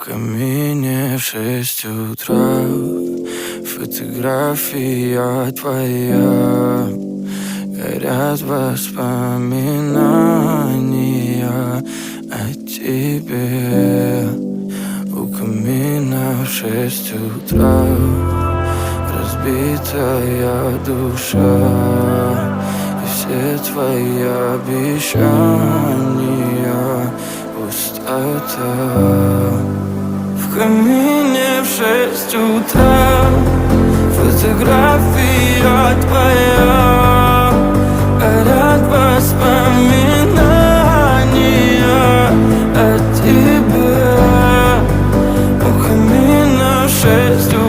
камине в 6 утра фотография твоя. Горят воспоминания о тебе. У камина в 6 утра разбитая душа, и все твои обещания пустота. В камине в 6 утра фотография твоя. Горят воспоминания о тебе. У камина в 6 утра